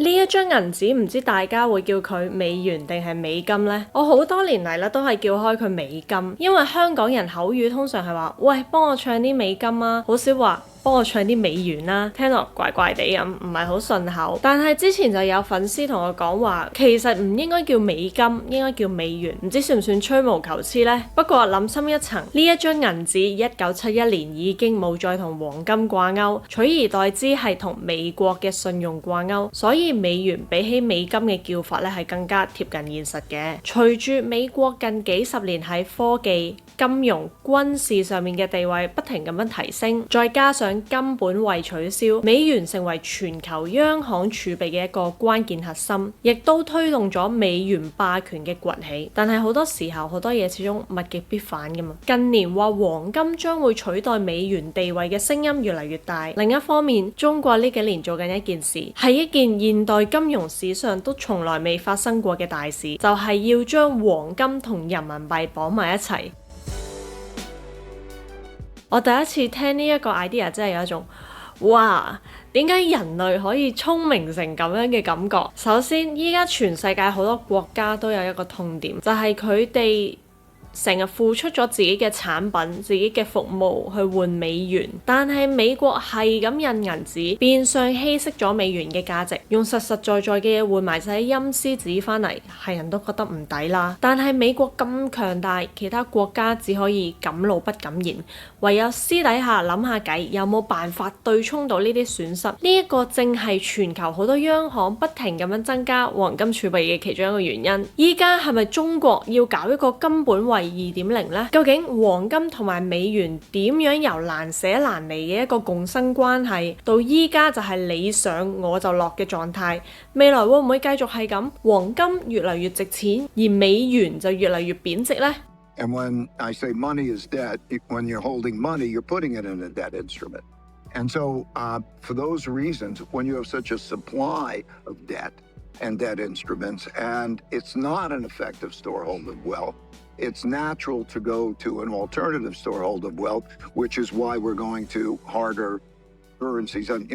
呢一張銀紙唔知大家會叫佢美元定係美金呢？我好多年嚟咧都係叫開佢美金，因為香港人口語通常係話，喂，幫我唱啲美金啊，好少話幫我唱啲美元啦，聽落怪怪地咁，唔係好順口。但係之前就有粉絲同我講話，其實唔應該叫美金，應該叫美元，唔知算唔算吹毛求疵呢？不過諗深一層，呢一張銀紙1971年已經冇再同黃金掛鈎，取而代之係同美國嘅信用掛鈎，所以美元比起美金嘅叫法咧係更加貼近現實嘅。隨住美國近幾十年喺科技、金融、軍事上面嘅地位不停咁樣提升，再加上金本位取消，美元成為全球央行儲備嘅一個關鍵核心，亦都推動咗美元霸權嘅崛起。但係好多時候好多嘢始終物極必反噶嘛。近年話黃金將會取代美元地位嘅聲音越嚟越大。另一方面，中國呢幾年做緊一件事，係一件現代金融史上都從來未發生過嘅大事，就係要將黃金同人民幣綁埋一齊。我第一次聽呢一個 idea 真係有一種哇，點解人類可以聰明成咁樣嘅感覺？首先，依家全世界好多國家都有一個痛點，就係佢哋成日付出咗自己嘅產品、自己嘅服務去換美元，但係美國係咁印銀紙，變相稀釋咗美元嘅價值，用實實在在嘅嘢換埋晒陰司紙翻嚟，係人都覺得唔抵啦。但係美國咁強大，其他國家只可以敢怒不敢言，唯有私底下諗下計，有冇辦法對沖到呢啲損失？呢一個正係全球好多央行不停咁樣增加黃金儲備嘅其中一個原因。依家係咪中國要搞一個金本位2.0呢？究竟黃金同埋美元點樣由難捨難離嘅一個共生關係，到依家就係你上我就落嘅狀態？未來會唔會繼續係咁？黃金越嚟越值錢，而美元就越嚟越貶值呢？ And when I say money is debt, when you're holding money, you're putting it in a debt instrument. And so for those reasons, when you have such a supply of debt and debt instruments, and it's not an effective storehold of wealth, it's natural to go to an alternative storehold of wealth, which is why we're going to harder currencies. And,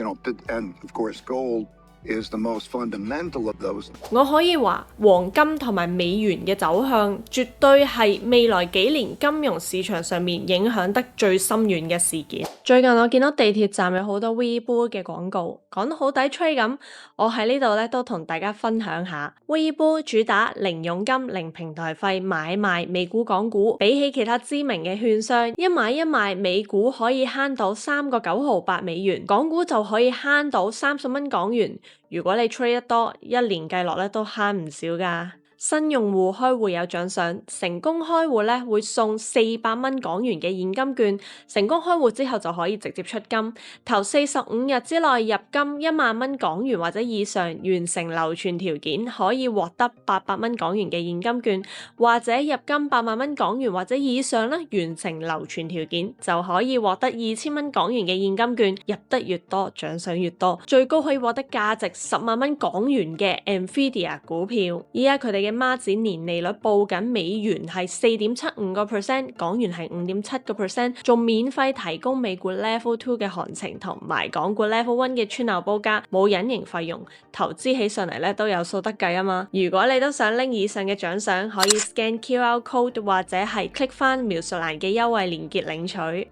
and of course, gold is the most fundamental of those. 我可以話黃金同埋美元嘅走向，絕對係未來幾年金融市場上面影響得最深遠嘅事件。最近我見到地鐵站有好多 Weibo 嘅廣告，講得好抵吹咁，我喺呢度咧都同大家分享下。Weibo 主打零佣金、零平台費買賣美股港股，比起其他知名嘅券商，一買一賣美股可以慳到3個9毫8美元，港股就可以慳到30蚊港元。如果你 trade 得多，一年計落咧都慳唔少㗎。新用戶開戶有獎賞，成功開戶咧會送400蚊港元嘅現金券，成功開戶之後就可以直接出金。頭45日之內入金1萬蚊港元或者以上，完成流傳條件可以獲得800蚊港元嘅現金券，或者入金8萬蚊港元或者以上咧，完成流傳條件就可以獲得2000蚊港元嘅現金券。入得越多，獎賞越多，最高可以獲得價值10萬蚊港元嘅 Nvidia 股票。依家佢哋嘅孖展年利率報緊美元係4.75%，港元係5.7%，仲免費提供美股 Level 2嘅行情同埋港股 Level 1嘅串流報價，冇隱形費用，投資起上嚟咧都有數得計啊嘛！如果你都想拎以上嘅獎賞，可以 scan QR code 或者係 click 翻描述欄嘅優惠連結領取。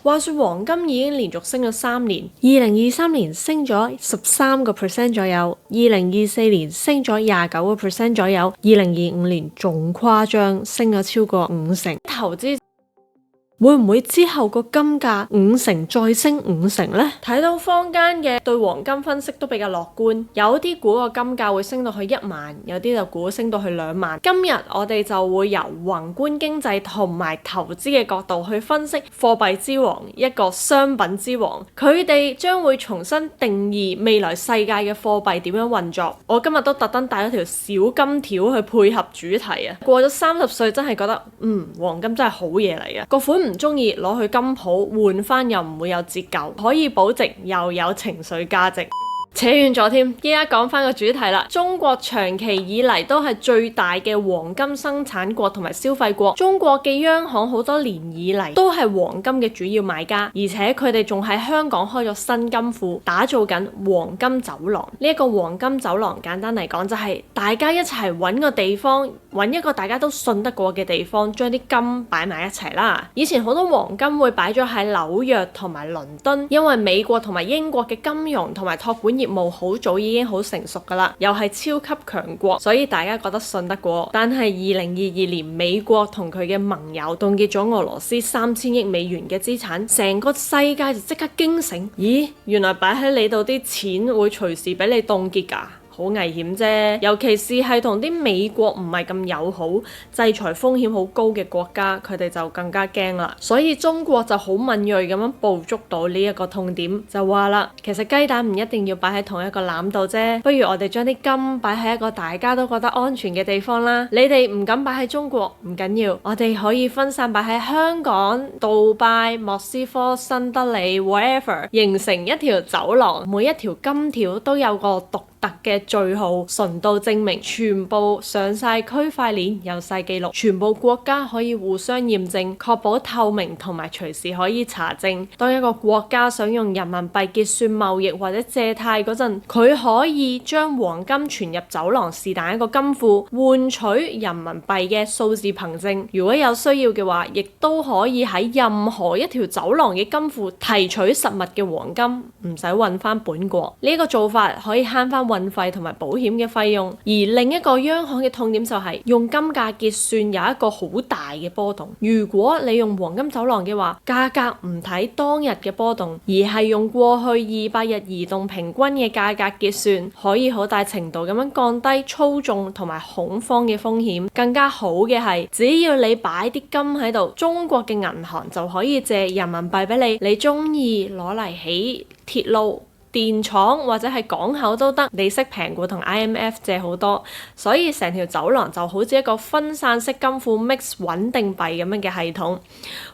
話說黃金已經連續升咗3年，2023年升咗13% 左右，2024年升咗29% 左右，2025年仲誇張，升咗超過50%。投資會唔會之後個金價50%再升50%呢？睇到坊間嘅對黃金分析都比較樂觀，有啲估個金價會升到去1萬，有啲就估升到去2萬。今日我哋就會由宏觀經濟同埋投資嘅角度去分析貨幣之王，一個商品之王，佢哋將會重新定義未來世界嘅貨幣點樣運作。我今日都特登帶咗條小金條去配合主題啊！過咗30歲真係覺得黃金真係好嘢嚟嘅，個款唔中意攞去金鋪換翻又唔會有折舊，可以保值又有情緒價值。扯遠咗添，依家講翻個主題啦。中國長期以嚟都係最大嘅黃金生產國同埋消費國。中國嘅央行好多年以嚟都係黃金嘅主要買家，而且佢哋仲喺香港開咗新金庫，打造緊黃金走廊。呢一個黃金走廊簡單嚟講就係大家一齊揾個地方，揾一個大家都信得過嘅地方，將啲金擺埋一齊啦。以前好多黃金會擺咗喺紐約同埋倫敦，因為美國同埋英國嘅金融同埋託管業務好早已經好成熟噶啦，又係超級強國，所以大家覺得信得過。但係2022年美國同佢嘅盟友凍結咗俄羅斯3000億美元嘅資產，成個世界就即刻驚醒，咦，原來擺喺你度啲錢會隨時俾你凍結㗎。好危險啫，尤其是係同啲美國唔係咁友好、制裁風險好高嘅國家，佢哋就更加驚啦。所以中國就好敏鋭咁樣捕捉到呢一個痛點，就話啦，其實雞蛋唔一定要擺喺同一個籃度啫，不如我哋將啲金擺喺一個大家都覺得安全嘅地方啦。你哋唔敢擺喺中國唔緊要，我哋可以分散擺喺香港、杜拜、莫斯科、新德里 wherever， 形成一條走廊，每一條金條都有個獨特嘅序號，純度證明，全部上晒區塊鏈，有晒記錄，全部國家可以互相驗證，確保透明同埋隨時可以查證。當一個國家想用人民幣結算貿易或者借貸嗰陣，佢可以將黃金存入走廊是但一個金庫，換取人民幣嘅數字憑證。如果有需要嘅話，亦都可以喺任何一條走廊嘅金庫提取實物嘅黃金，唔使運翻本國。呢個做法可以慳翻運費同埋保險嘅費用，而另一個央行嘅痛點就係用金價結算有一個好大嘅波動。如果你用黃金走廊嘅話，價格唔睇當日嘅波動，而係用過去200日移動平均嘅價格結算，可以好大程度咁樣降低操縱同埋恐慌嘅風險。更加好嘅係，只要你擺啲金喺度，中國嘅銀行就可以借人民幣俾你，你中意攞嚟起鐵路、電廠或者係港口都得，利息平過同 IMF 借好多，所以成條走廊就好似一個分散式金庫 mix 穩定幣咁樣嘅系統。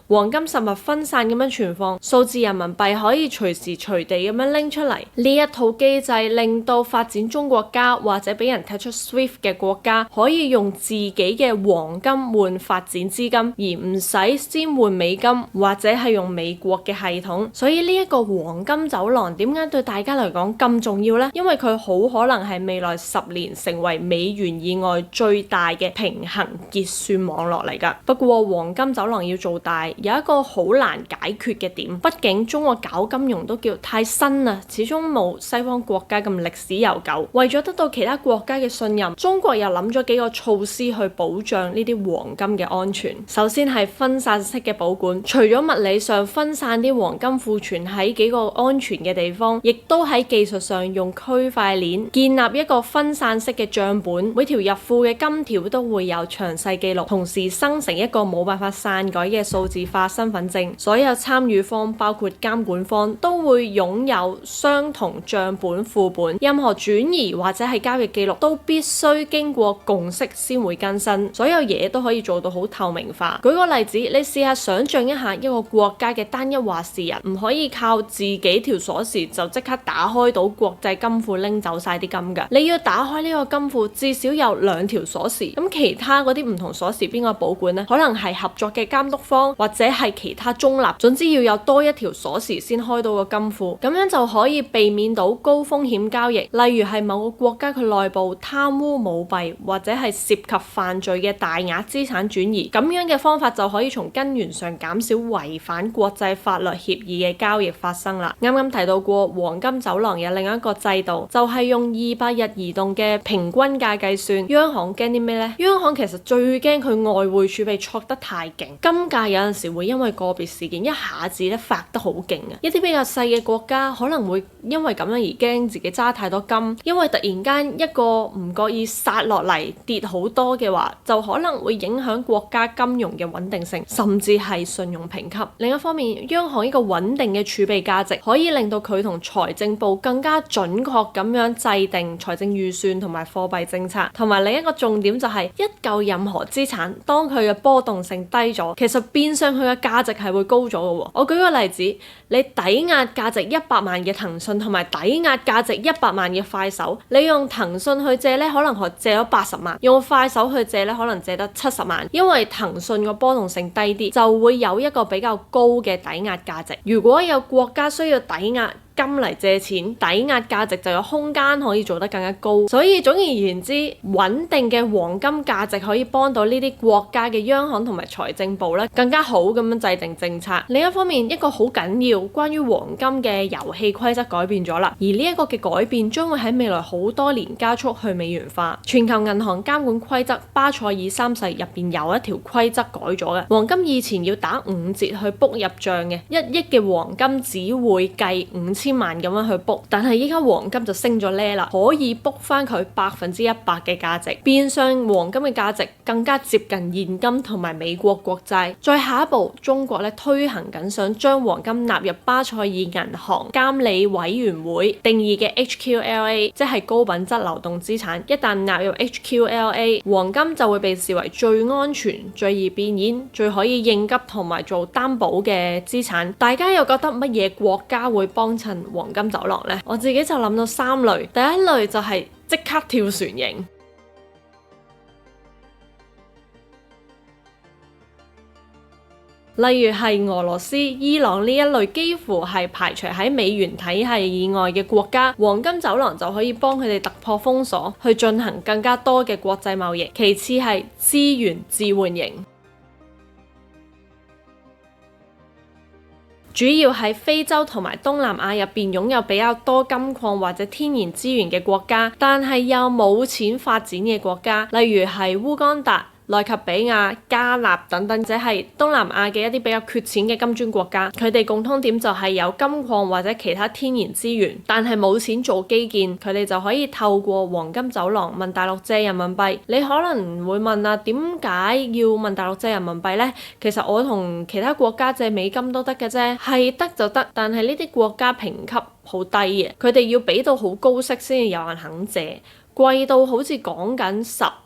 黃金實物分散咁樣存放，數字人民幣可以隨時隨地咁樣拎出嚟。呢一套機制令到發展中國家或者俾人踢出 SWIFT 嘅國家可以用自己嘅黃金換發展資金，而唔使先換美金或者係用美國嘅系統。所以呢一個黃金走廊點解對大家嚟講咁重要呢？因為佢好可能係未來10年成為美元以外最大嘅平衡結算網絡嚟㗎。不過黃金走廊要做大，有一個好難解決嘅點，畢竟中國搞金融都叫太新啦，始終冇西方國家咁歷史悠久。為咗得到其他國家嘅信任，中國又諗咗幾個措施去保障呢啲黃金嘅安全。首先係分散式嘅保管，除咗物理上分散啲黃金庫存喺幾個安全嘅地方，亦都喺技術上用區塊鏈建立一個分散式嘅賬本，每條入庫嘅金條都會有詳細記錄，同時生成一個冇辦法篡改嘅數字化身份證。所有參與方包括監管方都會擁有相同賬本副本，任何轉移或者係交易記錄都必須經過共識先會更新，所有嘢都可以做到好透明化。舉個例子，你試下想象一下一個國家嘅單一話事人唔可以靠自己條鎖匙就即刻打開到國際金庫拎走晒啲金㗎，你要打開呢個金庫至少有2條鎖匙，咁其他嗰啲唔同鎖匙邊個保管呢？可能係合作嘅監督方或者係其他中立，總之要有多一條鎖匙先開到個金庫，咁樣就可以避免到高風險交易，例如係某個國家佢內部貪污舞弊或者係涉及犯罪嘅大額資產轉移，咁樣嘅方法就可以從根源上減少違反國際法律協議嘅交易發生啦。啱啱提到過黃金走廊有另一個制度，就係用200日移動嘅平均價計算。央行驚啲咩呢？央行其實最驚佢外匯儲備錯得太勁，金價有陣時會因為個別事件一下子咧發得好勁啊！一啲比較細嘅國家可能會因為咁樣而驚自己揸太多金，因為突然間一個唔覺意殺落嚟跌好多嘅話，就可能會影響國家金融嘅穩定性，甚至係信用評級。另一方面，央行一個穩定嘅儲備價值可以令到佢同財政部更加準確咁樣制定財政預算同埋貨幣政策。同埋另一個重點就係一嚿任何資產，當佢嘅波動性低咗，其實變相相佢嘅價值係會高咗嘅喎。我舉個例子，你抵押價值100萬嘅騰訊同埋抵押價值100萬嘅快手，你用騰訊去借咧，可能借咗80萬；用快手去借咧，可能借得70萬。因為騰訊個波動性低啲，就會有一個比較高嘅抵押價值。如果有國家需要抵押金嚟借錢，抵押價值就有空間可以做得更加高。所以總而言之，穩定嘅黃金價值可以幫到呢啲國家嘅央行同埋財政部咧，更加好咁樣制定政策。另一方面，一個好緊要關於黃金嘅遊戲規則改變咗啦，而呢一個嘅改變將會喺未來好多年加速去美元化。全球銀行監管規則巴塞爾3世入邊有一條規則改咗嘅，黃金以前要打5折去 book 入帳嘅，1億嘅黃金只會計5000萬咁樣去 book， 但係依家黃金就升咗呢啦，可以 book 翻佢100%嘅價值，變相黃金嘅價值更加接近現金同埋美國國債。再下一步，中國咧推行緊想將黃金納入巴塞爾銀行監理委員會定義嘅 HQLA， 即係高品質流動資產。一旦納入 HQLA， 黃金就會被視為最安全、最易變現、最可以應急同埋做擔保嘅資產。大家又覺得乜嘢國家會幫襯黃金走廊呢？我自己就諗到3類，第一類就係即刻跳船型。例如係俄羅斯、伊朗呢一類幾乎係排除喺美元體系以外嘅國家，黃金走廊就可以幫佢哋突破封鎖，去進行更加多嘅國際貿易。其次係資源置換型。主要喺非洲同埋東南亞入邊擁有比較多金礦或者天然資源嘅國家，但係又冇錢發展嘅國家，例如係烏干達、奈及比亞、加納等等，即係東南亞嘅一啲比較缺錢嘅金磚國家，佢哋共通點就係有金礦或者其他天然資源，但係冇錢做基建，佢哋就可以透過黃金走廊問大陸借人民幣。你可能會問啊，點解要問大陸借人民幣呢？其實我同其他國家借美金都得嘅啫，係得就得，但係呢啲國家評級好低嘅，佢哋要俾到好高息先至有人肯借，貴到好似講緊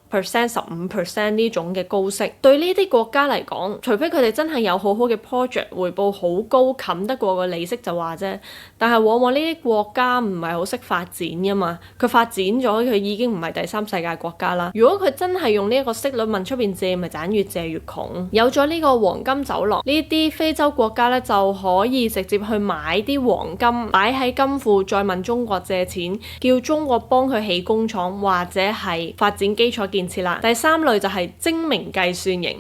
15% 呢種嘅高息，對呢啲國家嚟講，除非佢哋真係有好好嘅 project， 回報好高，冚得過個利息就話啫。但係往往呢啲國家唔係好識發展㗎嘛，佢發展咗，佢已經唔係第3世界國家啦。如果佢真係用呢一個息率問出邊借，咪盞越借越窮。有咗呢個黃金走廊，呢啲非洲國家咧就可以直接去買啲黃金擺喺金庫，再問中國借錢，叫中國幫佢起工廠或者係發展基礎建設啦。第3類就係精明計算型，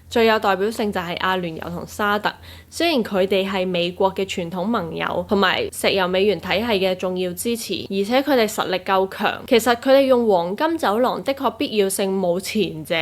最有代表性就係阿聯酋同沙特。雖然佢哋係美國嘅傳統盟友同埋石油美元體系嘅重要支持，而且佢哋實力夠強，其實佢哋用黃金走廊的確必要性冇前者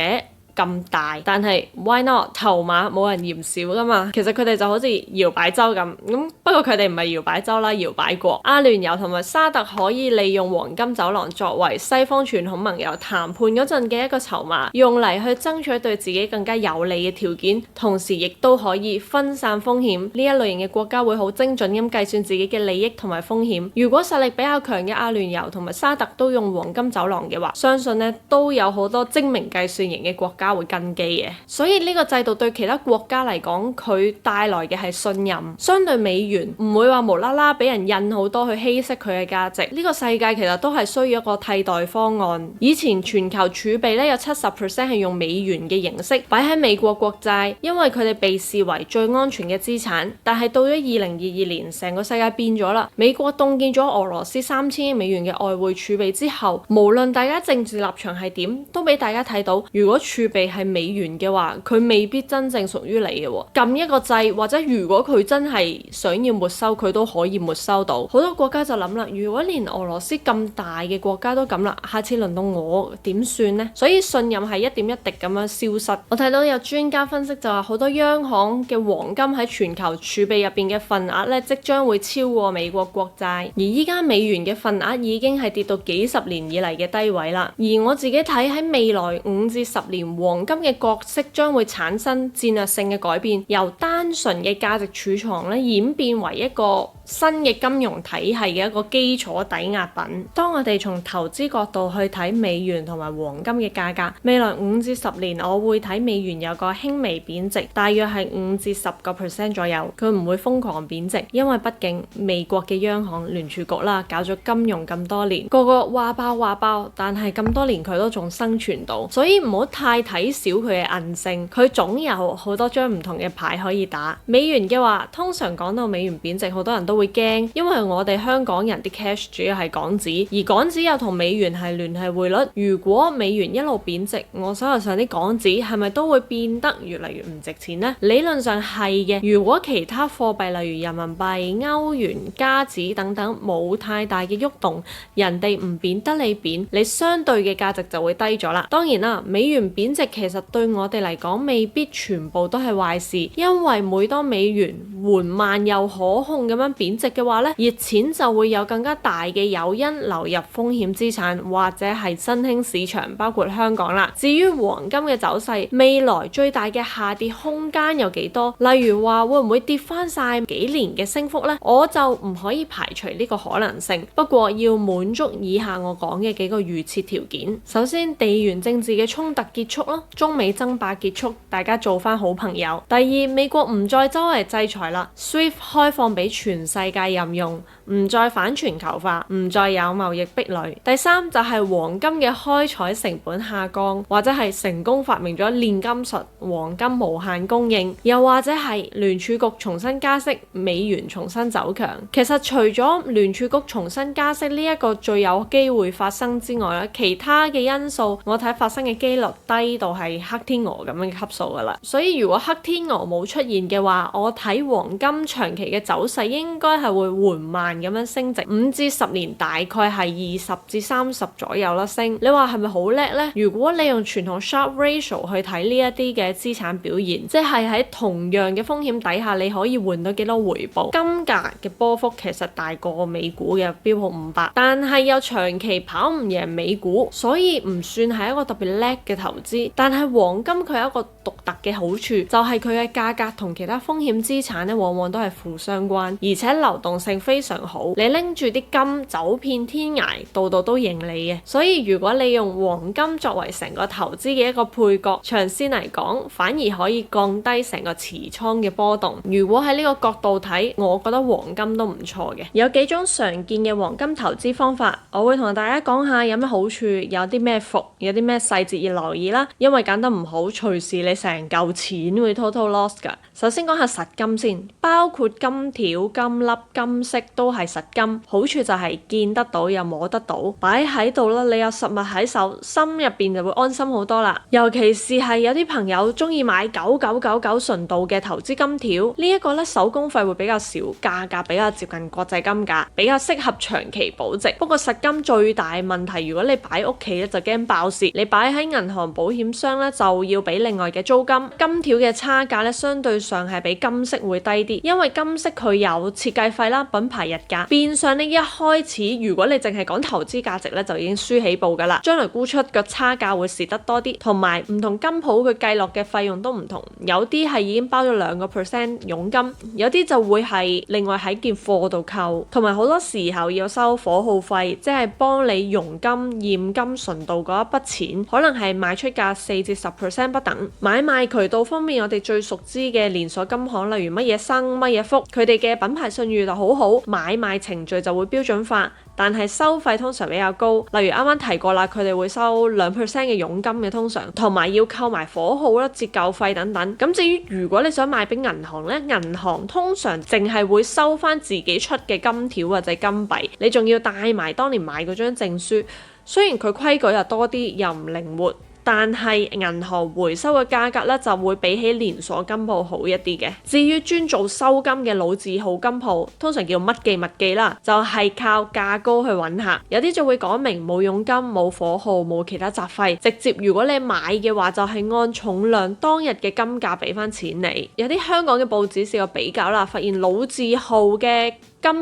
咁大，但係 why not？ 籌碼冇人嫌少噶嘛。其實佢哋就好似搖擺州咁，不過佢哋唔係搖擺州啦，搖擺國。阿聯酋同埋沙特可以利用黃金走廊作為西方傳統盟友談判嗰陣嘅一個籌碼，用嚟去爭取對自己更加有利嘅條件，同時亦都可以分散風險。呢一類型嘅國家會好精準咁計算自己嘅利益同埋風險。如果實力比較強嘅阿聯酋同埋沙特都用黃金走廊嘅話，相信呢都有好多精明計算型嘅國家會跟機嘅。所以呢個制度對其他國家嚟講，佢帶來嘅係信任，相對美元唔會話無啦啦俾人印好多去稀釋佢嘅價值。呢個世界其實都係需要一個替代方案。以前全球儲備咧有70% 係用美元嘅形式擺喺美國國債，因為佢哋被視為最安全嘅資產。但係到咗2022年，成個世界變咗啦。美國凍結咗俄羅斯3000億美元嘅外匯儲備之後，無論大家政治立場係點，都俾大家睇到，如果儲備係美元嘅話，佢未必真正屬於你嘅喎。撳一個掣，或者如果佢真係想要沒收，佢都可以沒收到。好多國家就諗啦，如果連俄羅斯咁大嘅國家都咁啦，下次輪到我點算呢？所以信任係一點一滴咁樣消失。我睇到有專家分析就話，好多央行嘅黃金喺全球儲備入邊嘅份額咧，即將會超過美國國債。而依家美元嘅份額已經係跌到幾十年以嚟嘅低位啦。而我自己睇喺未來5至10年，黃金嘅角色將會產生戰略性嘅改變，由單純嘅價值儲藏咧演變為一個新嘅金融體系嘅一個基礎抵押品。當我哋從投資角度去睇美元同埋黃金嘅價格，未來5至10年我會睇美元有個輕微貶值，大約係5至10% 左右，佢唔會瘋狂貶值，因為畢竟美國嘅央行聯儲局啦，搞咗金融咁多年，個個話爆，但係咁多年佢都仲生存到，所以唔好太睇小佢嘅韌性，佢總有好多張唔同嘅牌可以打。美元嘅話，通常講到美元貶值，好多人都會驚，因為我哋香港人啲 cash 主要係港紙，而港紙又同美元係聯繫匯率。如果美元一路貶值，我手頭上啲港紙係咪都會變得越嚟越唔值錢呢？理論上係嘅。如果其他貨幣例如人民幣、歐元、加紙等等冇太大嘅喐動，人哋唔貶得你貶，你相對嘅價值就會低咗啦。當然啦，美元貶值其實對我哋嚟講未必全部都係壞事，因為每當美元緩慢又可控咁樣貶值嘅話呢，熱錢就會有更加大嘅誘因流入風險資產或者係新興市場，包括香港啦。至於黃金嘅走勢，未來最大嘅下跌空間有幾多？例如話會唔會跌翻晒幾年嘅升幅呢？我就唔可以排除呢個可能性，不過要滿足以下我講嘅幾個預設條件。首先，地緣政治嘅衝突結束咯，中美爭霸結束，大家做翻好朋友。第二，美國唔再周圍制裁啦， SWIFT 開放俾全世界任用，唔再反全球化，唔再有貿易壁壘。第三就係黃金嘅開採成本下降，或者係成功發明咗煉金術，黃金無限供應，又或者係聯儲局重新加息，美元重新走強。其實除咗聯儲局重新加息呢一個最有機會發生之外咧，其他嘅因素我睇發生嘅機率低到係黑天鵝咁樣嘅級數噶啦。所以如果黑天鵝冇出現嘅話，我睇黃金長期嘅走勢應該係會緩慢咁樣升值，5至10年大概係20至30左右啦升。你話係咪好叻呢？如果你用傳統 Sharpe ratio 去睇呢一啲嘅資產表現，即係喺同樣嘅風險底下，你可以換到幾多回報？金價嘅波幅其實大過美股嘅標普500，但係又長期跑唔贏美股，所以唔算係一個特別叻嘅投資。但係黃金佢有一個獨特嘅好處，就係佢嘅價格同其他風險資產咧，往往都係負相關，而且流動性非常好。你拎住啲金走遍天涯，度度都盈利嘅。所以如果你用黃金作為成個投資嘅一個配角，長線嚟講反而可以降低成個持倉嘅波動。如果喺呢個角度睇，我覺得黃金都唔錯嘅。有幾種常見嘅黃金投資方法，我會同大家講下有咩好處，有啲咩伏，有啲咩細節要留意啦。因為揀得唔好，隨時你成嚿錢會 total loss 㗎。首先講下實金先，包括金條、金粒、金飾都係實金，好處就係見得到又摸得到，擺喺度啦，你有實物喺手，心入邊就會安心好多啦。尤其是係有啲朋友中意買9999純度嘅投資金條，呢一個咧手工費會比較少，價格比較接近國際金價，比較適合長期保值。不過實金最大問題，如果你擺屋企咧就驚爆蝕，你擺喺銀行保險箱咧就要俾另外嘅租金。金條嘅差價咧相對上係比金飾會低啲，因為金飾佢有設計費啦、品牌日價，變相呢一開始如果你淨係講投資價值咧就已經輸起步噶啦，將來沽出個差價會蝕得多啲，同埋唔同金鋪佢計落嘅費用都唔同，有啲係已經包咗2% 佣金，有啲就會係另外喺件貨度扣，同埋好多時候要收火耗費，即係幫你熔金、驗金純度嗰一筆錢，可能係賣出價4至10% 不等。買賣渠道方面，我哋最熟知嘅連鎖金行，例如乜嘢生、乜嘢福，佢哋嘅品牌信譽就好好，買賣程序就會標準化，但係收費通常比較高。例如啱啱提過啦，佢哋會收2% 嘅佣金嘅通常，同埋要扣埋火耗啦、折舊費等等。咁至於如果你想賣俾銀行呢，銀行通常淨係會收翻自己出嘅金條或者金幣，你仲要帶埋當年買嗰張證書。雖然佢規矩又多啲，又唔靈活，但係銀行回收嘅價格咧就會比起連鎖金鋪好一啲嘅。至於專做收金嘅老字號金鋪，通常叫乜記乜記啦，就係靠價高去揾客。有啲就會講明冇佣金、冇火耗、冇其他雜費，直接如果你買嘅話就係按重量當日嘅金價俾翻錢你。有啲香港嘅報紙試過比較啦，發現老字號嘅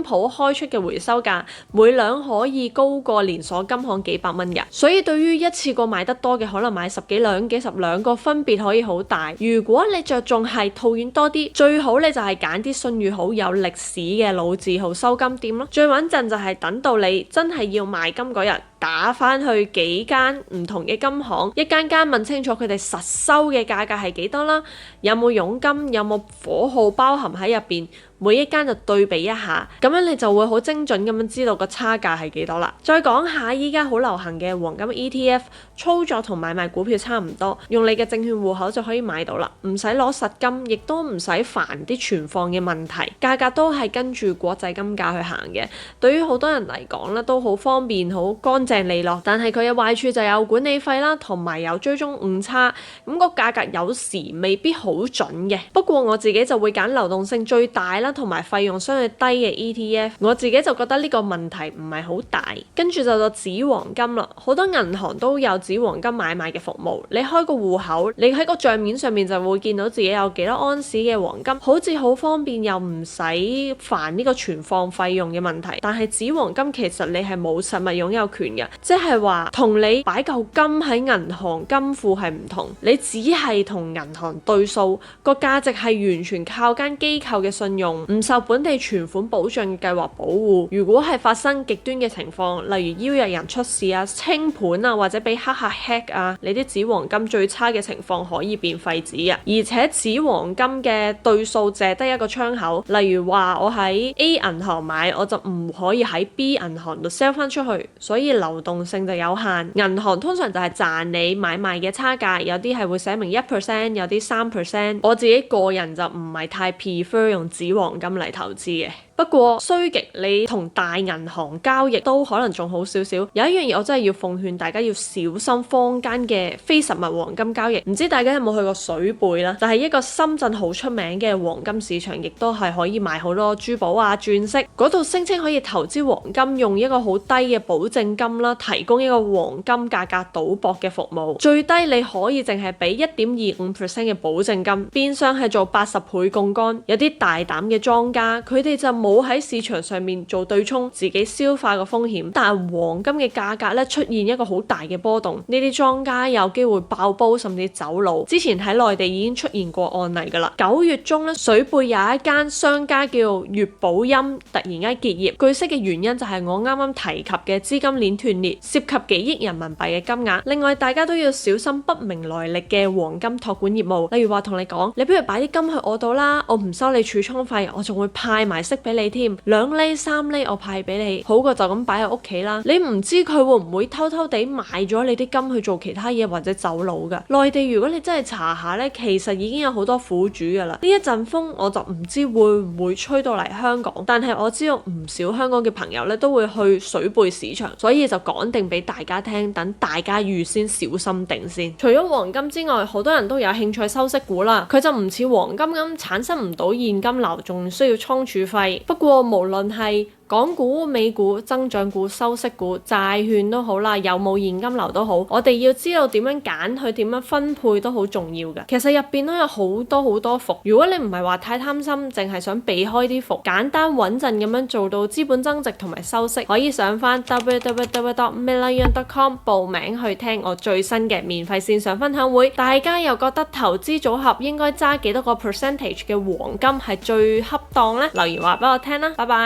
鋪開出嘅回收價每兩可以高過連鎖金行幾百蚊嘅，所以對於一次過買得多嘅，可能買10幾兩、幾十兩個分別可以好大。如果你着重係套現多啲，最好你就係揀啲信譽好、有歷史嘅老字號收金店咯。最穩陣就係等到你真係要賣金嗰日，打返去幾間唔同嘅金行，一間間問清楚佢哋實收嘅價格係幾多啦，有冇佣金，有冇伙號包含喺入邊。每一間就對比一下，咁樣你就會好精準咁樣知道個差價係幾多啦。再講下依家好流行嘅黃金 ETF， 操作同買賣股票差唔多，用你嘅證券戶口就可以買到啦，唔使攞實金，亦都唔使煩啲存放嘅問題，價格都係跟住國際金價去行嘅。對於好多人嚟講咧，都好方便，好乾淨利落。但係佢嘅壞處就有管理費啦，同埋有追蹤誤差，咁個價格有時未必好準嘅。不過我自己就會揀流動性最大啦，同埋費用相對低嘅 ETF， 我自己就覺得呢個問題唔係好大。跟住就到紙黃金啦，好多銀行都有紙黃金買賣嘅服務。你開個戶口，你喺個帳面上面就會見到自己有幾多安士嘅黃金，好似好方便又唔使煩呢個存放費用嘅問題。但係紙黃金其實你係冇實物擁有權嘅，即係話同你擺嚿金喺銀行金庫係唔同，你只係同銀行對數，個價值係完全靠間機構嘅信用，唔受本地存款保障計劃保護。如果係發生極端嘅情況，例如邀約人出事啊、清盤啊，或者俾黑客 hack 啊，你啲紙黃金最差嘅情況可以變廢紙啊。而且紙黃金嘅對數淨得一個窗口，例如話我喺 A 銀行買，我就唔可以喺 B 銀行度 sell 翻出去，所以流動性就有限。銀行通常就係賺你買賣嘅差價，有啲係會寫明1%，有啲3%。我自己個人就唔係太 prefer 用紙黃金嚟投資嘅。不過衰極你同大銀行交易都可能仲好少少。有一樣嘢我真係要奉勸大家要小心坊間嘅非實物黃金交易。唔知大家有冇去過水貝啦？就係一個深圳好出名嘅黃金市場，亦都係可以買好多珠寶啊、鑽飾。嗰度聲稱可以投資黃金，用一個好低嘅保證金啦，提供一個黃金價格賭博嘅服務。最低你可以淨係俾1.25% 嘅保證金，變相係做80倍槓桿。有啲大膽嘅莊家，佢哋就冇喺市場上面做對沖，自己消化個風險。但係黃金嘅價格咧出現一個好大嘅波動，呢啲莊家有機會爆煲甚至走佬。之前喺內地已經出現過案例噶啦。9月中咧，水貝有一間商家叫粵寶音突然間結業，據悉嘅原因就係我啱啱提及嘅資金鏈斷裂，涉及幾億人民幣嘅金額。另外大家都要小心不明來歷嘅黃金託管業務，例如話同你講，你不如擺啲金去我度啦，我唔收你儲倉費，我仲會派埋息俾你添，2厘3厘我派俾你，好過就咁擺喺屋企啦。你唔知佢會唔會偷偷地賣咗你啲金去做其他嘢或者走佬噶。內地如果你真係查下呢，其實已經有好多苦主噶啦。呢一陣風我就唔知會唔會吹到嚟香港，但係我知道唔少香港嘅朋友呢都會去水貝市場，所以就講定俾大家聽，等大家預先小心定先。除咗黃金之外，好多人都有興趣收息股啦，佢就唔似黃金咁產生唔到現金流，仲需要倉儲費。不過無論係港股、美股、增長股、收息股、債券都好啦，有冇現金流都好，我哋要知道點樣揀佢，點樣分配都好重要嘅。其實入邊都有好多伏，如果你唔係話太貪心，淨係想避開啲伏，簡單穩陣咁樣做到資本增值同埋收息，可以上翻 www.millionaire.com 報名去聽我最新嘅免費線上分享會。大家又覺得投資組合應該揸幾多個 percentage 嘅黃金係最恰當呢？留言話俾我聽啦，拜拜。